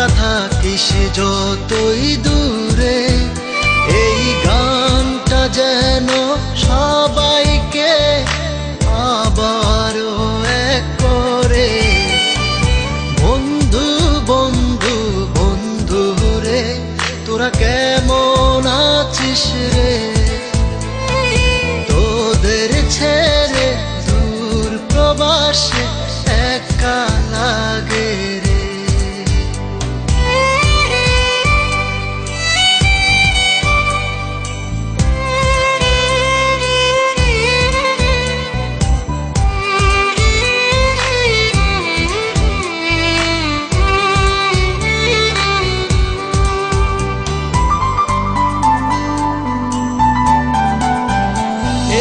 তোরা থাকিস যতই দূরে, এই গানটা যেন সবাইকে আবারও এক করে। বন্ধু বন্ধু বন্ধু রে, তোরা কেমন আছিস রে? তোদের ছেড়ে দূর প্রবাসে একা লাগে রে।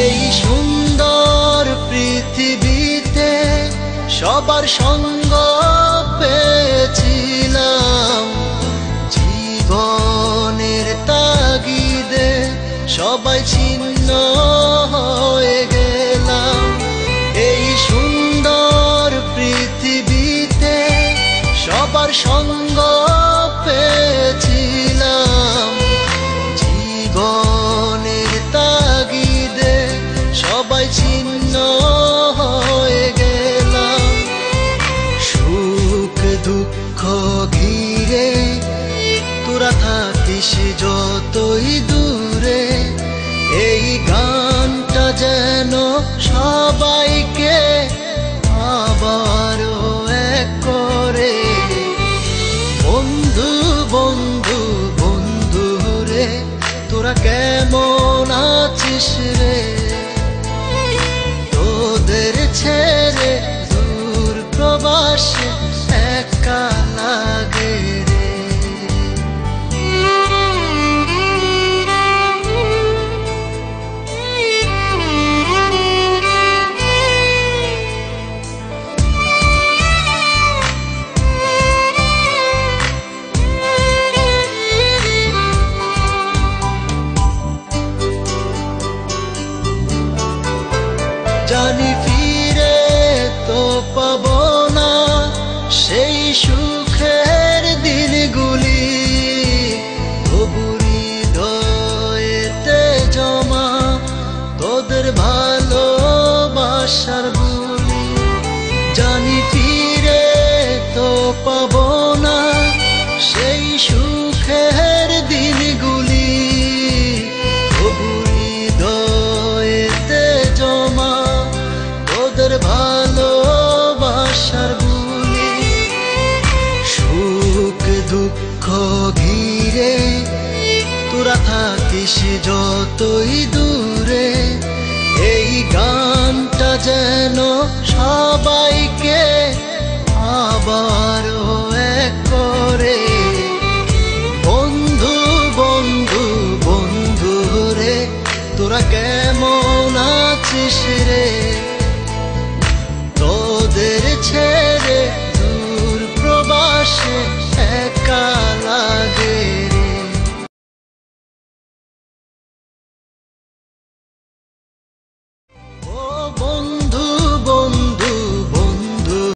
এই সুন্দর পৃথিবীতে সবার সঙ্গ পেয়েছিলাম, জীবনের তাগিদে সবাই ছিন্ন হয়ে গেলাম। এই সুন্দর পৃথিবীতে সবার সঙ্গ পেয়েছিলাম, জীবনের তাগিদে সবাই ছিন্ন হয়ে গেলাম। সুখ দুঃখ ঘিরে তোরা থাকিস যতই দূরে, এই গানটা যেন সবাইকে আবারও এক করে। বন্ধু বন্ধু বন্ধু রে, তোরা কেমন আছিস রে? তোদের ছেড়ে দূর প্রবাসে একা লাগে রে। জানি ফিরে তো পাবো না সেই সুখের দিনগুলি, তবু হৃদয়েতে জমা তোদের ভালোবাসার বুলি। জানি ফিরে তো পাবো না সেই সুখের দিনগুলি, তবু হৃদয়েতে জমা তোদের ভালোবাসার বুলি। সুখ দুঃখ ঘিরে তোরা থাকিস যতই দূরে, এই গানটা যেন সবাইকে আবার